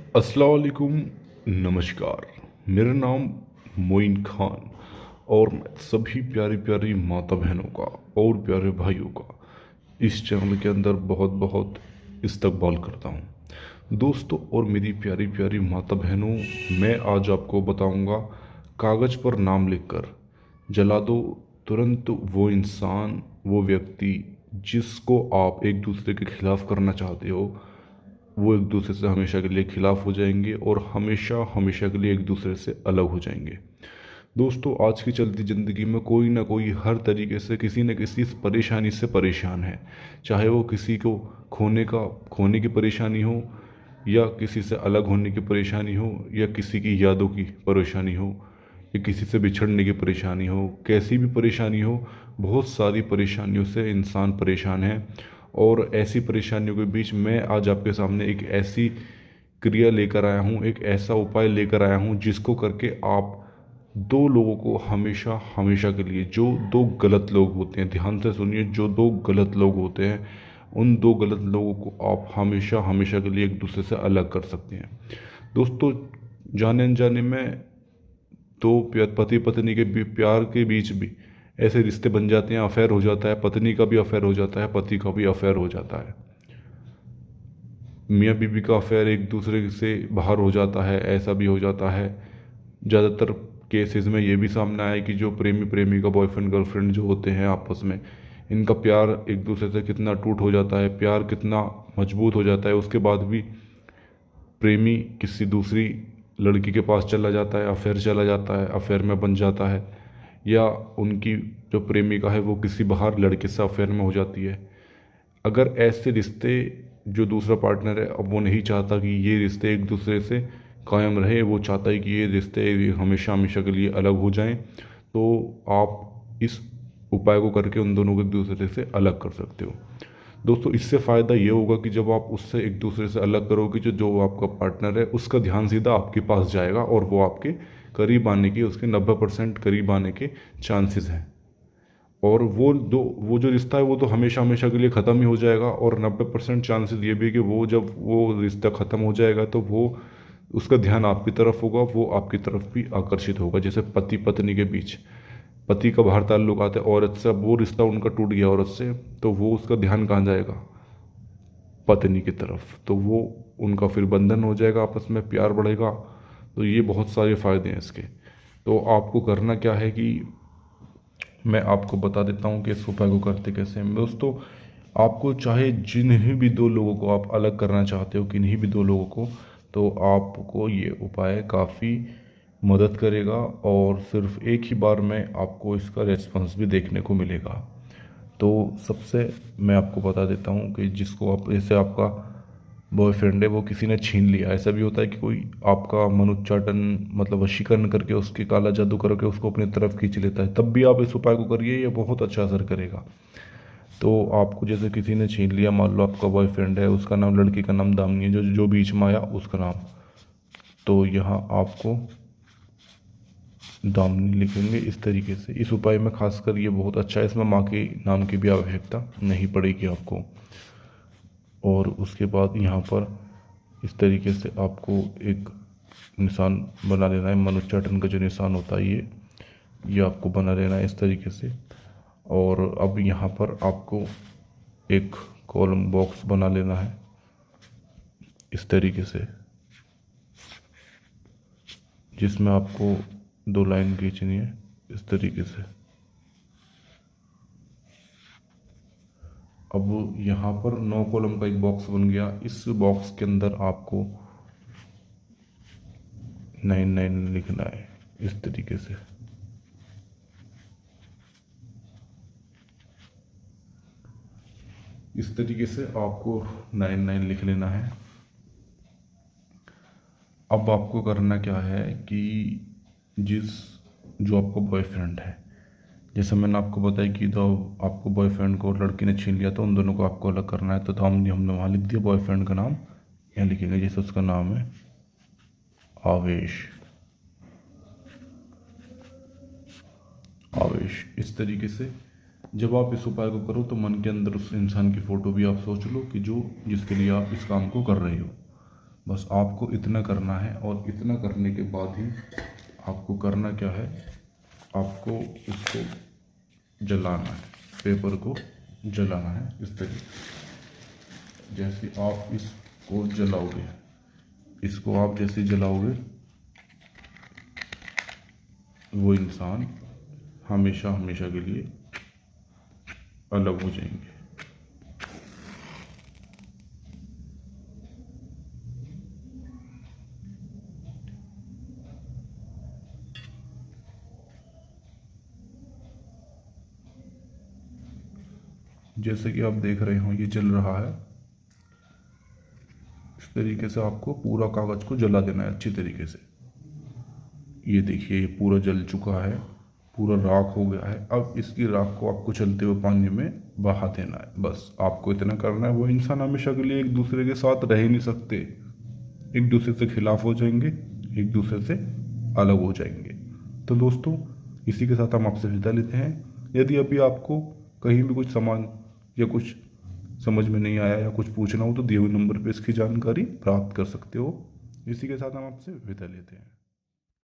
अस्सलाम वालेकुम। नमस्कार। मेरा नाम मोइन खान और मैं सभी प्यारी प्यारी माता बहनों का और प्यारे भाइयों का इस चैनल के अंदर बहुत बहुत इस्तकबाल करता हूँ। दोस्तों और मेरी प्यारी प्यारी माता बहनों, मैं आज आपको बताऊँगा, कागज़ पर नाम लिखकर जला दो तुरंत वो इंसान, वो व्यक्ति जिसको आप एक दूसरे के खिलाफ करना चाहते हो, वो एक दूसरे से हमेशा के लिए खिलाफ हो जाएंगे और हमेशा हमेशा के लिए एक दूसरे से अलग हो जाएंगे। दोस्तों, आज की चलती ज़िंदगी में कोई ना कोई हर तरीके से किसी न किसी इस परेशानी से परेशान है। चाहे वो किसी को खोने की परेशानी हो, या किसी से अलग होने की परेशानी हो, या किसी की यादों की परेशानी हो, या किसी से बिछड़ने की परेशानी हो, कैसी भी परेशानी हो, बहुत सारी परेशानियों से इंसान परेशान है। और ऐसी परेशानियों के बीच मैं आज आपके सामने एक ऐसी क्रिया लेकर आया हूँ, एक ऐसा उपाय लेकर आया हूँ जिसको करके आप दो लोगों को हमेशा हमेशा के लिए, जो दो गलत लोग होते हैं, ध्यान से सुनिए, जो दो गलत लोग होते हैं, उन दो गलत लोगों को आप हमेशा हमेशा के लिए एक दूसरे से अलग कर सकते हैं। दोस्तों, जाने अनजाने में तो पति पत्नी के प्यार के बीच भी ऐसे रिश्ते बन जाते हैं, अफेयर हो जाता है, पत्नी का भी अफेयर हो जाता है, पति का भी अफेयर हो जाता है, मियाँ बीवी का अफेयर एक दूसरे से बाहर हो जाता है, ऐसा भी हो जाता है। ज़्यादातर केसेस में ये भी सामने आया है कि जो प्रेमी प्रेमिका, बॉयफ्रेंड गर्लफ्रेंड जो होते हैं आपस में, इनका प्यार एक दूसरे से कितना टूट हो जाता है, प्यार कितना मजबूत हो जाता है, उसके बाद भी प्रेमी किसी दूसरी लड़की के पास चला जाता है, अफेयर चला जाता है, अफेयर में बन जाता है, या उनकी जो प्रेमिका है वो किसी बाहर लड़के से अफेयर में हो जाती है। अगर ऐसे रिश्ते, जो दूसरा पार्टनर है, अब वो नहीं चाहता कि ये रिश्ते एक दूसरे से कायम रहे, वो चाहता है कि ये रिश्ते हमेशा हमेशा के लिए अलग हो जाएं, तो आप इस उपाय को करके उन दोनों को एक दूसरे से अलग कर सकते हो। दोस्तों, इससे फ़ायदा ये होगा कि जब आप उससे एक दूसरे से अलग करोगे, जो जो आपका पार्टनर है उसका ध्यान सीधा आपके पास जाएगा और वो आपके करीब आने के, उसके 90% करीब आने के चांसेस हैं। और वो जो रिश्ता है वो तो हमेशा हमेशा के लिए ख़त्म ही हो जाएगा, और 90% चांसेस ये भी है कि वो जब वो रिश्ता ख़त्म हो जाएगा तो वो उसका ध्यान आपकी तरफ होगा, वो आपकी तरफ भी आकर्षित होगा। जैसे पति पत्नी के बीच पति का बाहर ताल्लुक आता है औरत से, अब वो रिश्ता उनका टूट गया औरत से, तो वो उसका ध्यान कहाँ जाएगा? पत्नी की तरफ। तो वो उनका फिर बंधन हो जाएगा, आपस में प्यार बढ़ेगा। तो ये बहुत सारे फ़ायदे हैं इसके। तो आपको करना क्या है कि मैं आपको बता देता हूँ कि इस उपाय को करते कैसे हैं। दोस्तों, आपको चाहे जिन्हीं भी दो लोगों को आप अलग करना चाहते हो, किन्हीं भी दो लोगों को, तो आपको ये उपाय काफ़ी मदद करेगा और सिर्फ एक ही बार में आपको इसका रेस्पॉन्स भी देखने को मिलेगा। तो सबसे मैं आपको बता देता हूँ कि जिसको आप, जैसे आपका बॉयफ्रेंड है वो किसी ने छीन लिया, ऐसा भी होता है कि कोई आपका मन उच्चाटन मतलब वशीकरण करके, उसके काला जादू करके उसको अपनी तरफ खींच लेता है, तब भी आप इस उपाय को करिए, ये बहुत अच्छा असर करेगा। तो आपको जैसे किसी ने छीन लिया, मान लो आपका बॉयफ्रेंड है, उसका नाम, लड़की का नाम दामिनी है, जो जो बीच में आया उसका नाम, तो यहाँ आपको दामिनी लिखेंगे इस तरीके से। इस उपाय में खासकर ये बहुत अच्छा है, इसमें माँ के नाम की भी आवश्यकता नहीं पड़ेगी आपको। और उसके बाद यहाँ पर इस तरीके से आपको एक निशान बना लेना है, मनुच्चाटन का जो निशान होता है ये आपको बना लेना है इस तरीके से। और अब यहाँ पर आपको एक कॉलम बॉक्स बना लेना है इस तरीके से, जिसमें आपको दो लाइन खींचनी है इस तरीके से। अब यहाँ पर 9 कॉलम का एक बॉक्स बन गया। इस बॉक्स के अंदर आपको 99 लिखना है इस तरीके से। इस तरीके से आपको 99 लिख लेना है। अब आपको करना क्या है कि जो आपका बॉयफ्रेंड है, जैसे मैंने आपको बताया कि तो आपको बॉयफ्रेंड को लड़की ने छीन लिया, तो उन दोनों को आपको अलग करना है। तो हमने वहाँ लिख दिया बॉयफ्रेंड का नाम, यहाँ लिखेंगे जैसे उसका नाम है आवेश। आवेश इस तरीके से जब आप इस उपाय को करो तो मन के अंदर उस इंसान की फ़ोटो भी आप सोच लो कि जो जिसके लिए आप इस काम को कर रहे हो। बस आपको इतना करना है, और इतना करने के बाद ही आपको करना क्या है, आपको इसको जलाना है, पेपर को जलाना है इस तरीके से। जैसे आप इसको जलाओगे, इसको आप जैसे जलाओगे, वो इंसान हमेशा हमेशा के लिए अलग हो जाएंगे। जैसे कि आप देख रहे हो ये जल रहा है। इस तरीके से आपको पूरा कागज़ को जला देना है अच्छी तरीके से। ये देखिए, ये पूरा जल चुका है, पूरा राख हो गया है। अब इसकी राख को आपको चलते हुए पानी में बहा देना है। बस आपको इतना करना है। वो इंसान हमेशा के लिए एक दूसरे के साथ रह ही नहीं सकते, एक दूसरे से खिलाफ हो जाएंगे, एक दूसरे से अलग हो जाएंगे। तो दोस्तों, इसी के साथ हम आपसे विदा लेते हैं। यदि अभी आपको कहीं भी कुछ सामान या कुछ समझ में नहीं आया या कुछ पूछना हो तो दिए हुए नंबर पर इसकी जानकारी प्राप्त कर सकते हो। इसी के साथ हम आपसे विदा लेते हैं।